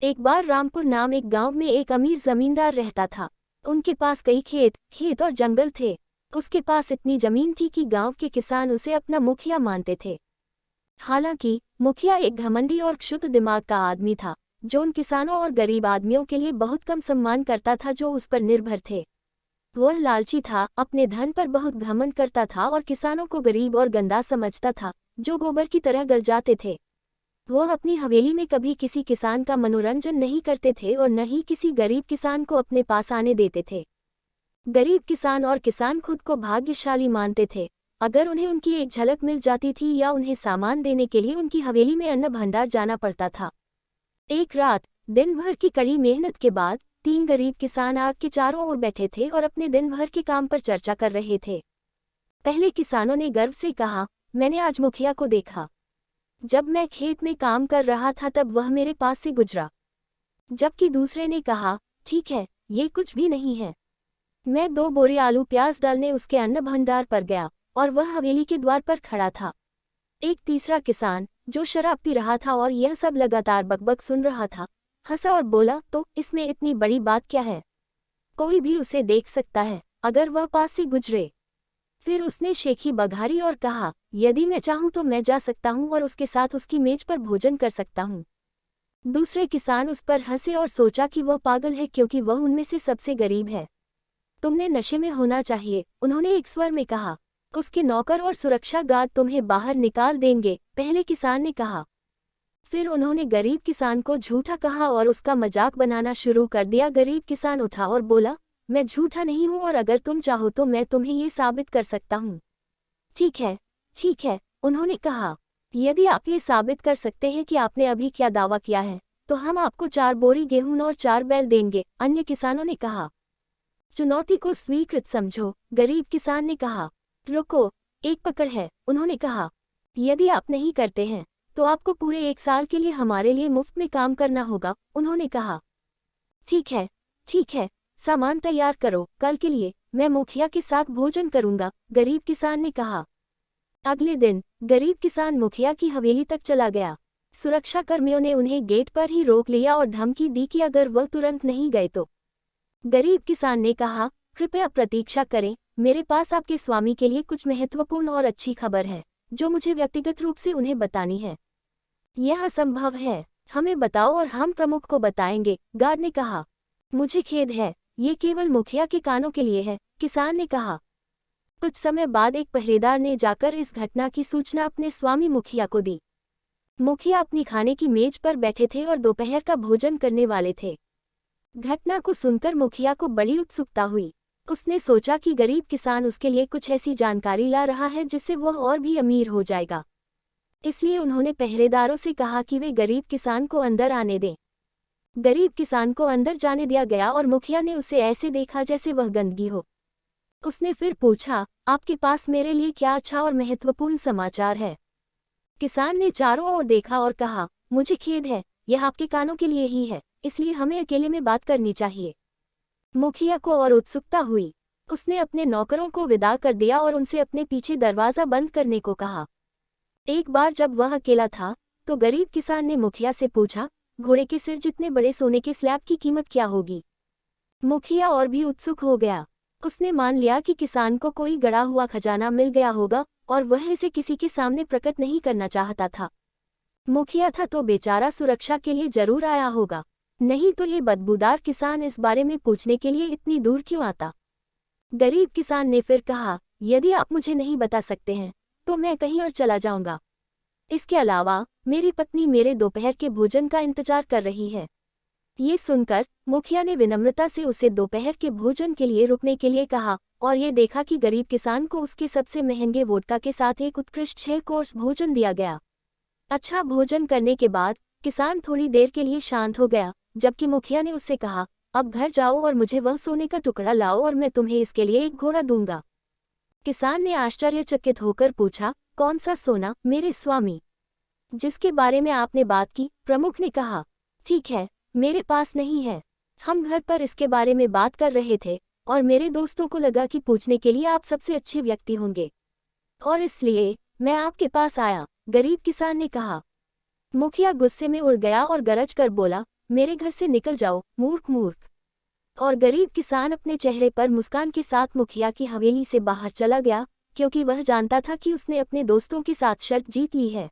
एक बार रामपुर नाम एक गांव में एक अमीर जमींदार रहता था। उनके पास कई खेत और जंगल थे। उसके पास इतनी जमीन थी कि गांव के किसान उसे अपना मुखिया मानते थे। हालांकि मुखिया एक घमंडी और क्षुद्र दिमाग का आदमी था, जो उन किसानों और गरीब आदमियों के लिए बहुत कम सम्मान करता था जो उस पर निर्भर थे। वह लालची था, अपने धन पर बहुत घमंड करता था और किसानों को गरीब और गंदा समझता था, जो गोबर की तरह गल जाते थे। वह अपनी हवेली में कभी किसी किसान का मनोरंजन नहीं करते थे और न ही किसी गरीब किसान को अपने पास आने देते थे। गरीब किसान और किसान खुद को भाग्यशाली मानते थे अगर उन्हें उनकी एक झलक मिल जाती थी या उन्हें सामान देने के लिए उनकी हवेली में अन्न भंडार जाना पड़ता था। एक रात दिन भर की कड़ी मेहनत के बाद 3 गरीब किसान आग के चारों ओर बैठे थे और अपने दिन भर के काम पर चर्चा कर रहे थे। पहले किसानों ने गर्व से कहा, मैंने आज मुखिया को देखा। जब मैं खेत में काम कर रहा था तब वह मेरे पास से गुजरा। जबकि दूसरे ने कहा, ठीक है, ये कुछ भी नहीं है। मैं 2 बोरे आलू प्याज डालने उसके अन्न भंडार पर गया और वह हवेली के द्वार पर खड़ा था। एक तीसरा किसान, जो शराब पी रहा था और यह सब लगातार बकबक सुन रहा था, हंसा और बोला, तो इसमें इतनी बड़ी बात क्या है? कोई भी उसे देख सकता है, अगर वह पास से गुजरे। फिर उसने शेखी बघारी और कहा, यदि मैं चाहूं तो मैं जा सकता हूं और उसके साथ उसकी मेज पर भोजन कर सकता हूं। दूसरे किसान उस पर हंसे और सोचा कि वह पागल है क्योंकि वह उनमें से सबसे गरीब है। तुमने नशे में होना चाहिए, उन्होंने एक स्वर में कहा। उसके नौकर और सुरक्षा गार्ड तुम्हें बाहर निकाल देंगे, पहले किसान ने कहा। फिर उन्होंने गरीब किसान को झूठा कहा और उसका मजाक बनाना शुरू कर दिया। गरीब किसान उठा और बोला, मैं झूठा नहीं हूं और अगर तुम चाहो तो मैं तुम्हें ये साबित कर सकता हूं। ठीक है, उन्होंने कहा। यदि आप ये साबित कर सकते हैं कि आपने अभी क्या दावा किया है, तो हम आपको 4 बोरी गेहूं और 4 बैल देंगे, अन्य किसानों ने कहा। चुनौती को स्वीकृत समझो, गरीब किसान ने कहा। रुको, एक पकड़ है, उन्होंने कहा। यदि आप नहीं करते हैं तो आपको पूरे 1 साल के लिए हमारे लिए मुफ्त में काम करना होगा, उन्होंने कहा। ठीक है, सामान तैयार करो, कल के लिए मैं मुखिया के साथ भोजन करूंगा, गरीब किसान ने कहा। अगले दिन गरीब किसान मुखिया की हवेली तक चला गया। सुरक्षा कर्मियों ने उन्हें गेट पर ही रोक लिया और धमकी दी कि अगर वह तुरंत नहीं गए तो। गरीब किसान ने कहा, कृपया प्रतीक्षा करें, मेरे पास आपके स्वामी के लिए कुछ महत्वपूर्ण और अच्छी खबर है, जो मुझे व्यक्तिगत रूप से उन्हें बतानी है। यह असंभव है, हमें बताओ और हम प्रमुख को बताएंगे, गार्ड ने कहा। मुझे खेद है, ये केवल मुखिया के कानों के लिए है, किसान ने कहा। कुछ समय बाद एक पहरेदार ने जाकर इस घटना की सूचना अपने स्वामी मुखिया को दी। मुखिया अपनी खाने की मेज पर बैठे थे और दोपहर का भोजन करने वाले थे। घटना को सुनकर मुखिया को बड़ी उत्सुकता हुई। उसने सोचा कि गरीब किसान उसके लिए कुछ ऐसी जानकारी ला रहा है जिससे वह और भी अमीर हो जाएगा। इसलिए उन्होंने पहरेदारों से कहा कि वे गरीब किसान को अंदर आने दें। गरीब किसान को अंदर जाने दिया गया और मुखिया ने उसे ऐसे देखा जैसे वह गंदगी हो। उसने फिर पूछा, आपके पास मेरे लिए क्या अच्छा और महत्वपूर्ण समाचार है? किसान ने चारों ओर देखा और कहा, मुझे खेद है, यह आपके कानों के लिए ही है, इसलिए हमें अकेले में बात करनी चाहिए। मुखिया को और उत्सुकता हुई। उसने अपने नौकरों को विदा कर दिया और उनसे अपने पीछे दरवाज़ा बंद करने को कहा। एक बार जब वह अकेला था तो गरीब किसान ने मुखिया से पूछा, घोड़े के सिर जितने बड़े सोने के स्लैब की कीमत क्या होगी? मुखिया और भी उत्सुक हो गया। उसने मान लिया कि किसान को कोई गड़ा हुआ खजाना मिल गया होगा और वह इसे किसी के सामने प्रकट नहीं करना चाहता था। मुखिया था तो बेचारा सुरक्षा के लिए जरूर आया होगा, नहीं तो ये बदबूदार किसान इस बारे में पूछने के लिए इतनी दूर क्यों आता? गरीब किसान ने फिर कहा, यदि आप मुझे नहीं बता सकते हैं तो मैं कहीं और चला जाऊंगा। इसके अलावा मेरी पत्नी मेरे दोपहर के भोजन का इंतजार कर रही है। ये सुनकर मुखिया ने विनम्रता से उसे दोपहर के भोजन के लिए रुकने के लिए कहा और ये देखा कि गरीब किसान को उसके सबसे महंगे वोडका के साथ एक उत्कृष्ट 6 कोर्स भोजन दिया गया। अच्छा भोजन करने के बाद किसान थोड़ी देर के लिए शांत हो गया, जबकि मुखिया ने उससे कहा, अब घर जाओ और मुझे वह सोने का टुकड़ा लाओ और मैं तुम्हें इसके लिए एक घोड़ा दूंगा। किसान ने आश्चर्यचकित होकर पूछा, कौन सा सोना, मेरे स्वामी? जिसके बारे में आपने बात की, प्रमुख ने कहा। ठीक है, मेरे पास नहीं है। हम घर पर इसके बारे में बात कर रहे थे और मेरे दोस्तों को लगा कि पूछने के लिए आप सबसे अच्छे व्यक्ति होंगे और इसलिए मैं आपके पास आया, गरीब किसान ने कहा। मुखिया गुस्से में उड़ गया और गरज कर बोला, मेरे घर से निकल जाओ, मूर्ख मूर्ख। और गरीब किसान अपने चेहरे पर मुस्कान के साथ मुखिया की हवेली से बाहर चला गया, क्योंकि वह जानता था कि उसने अपने दोस्तों के साथ शर्त जीत ली है।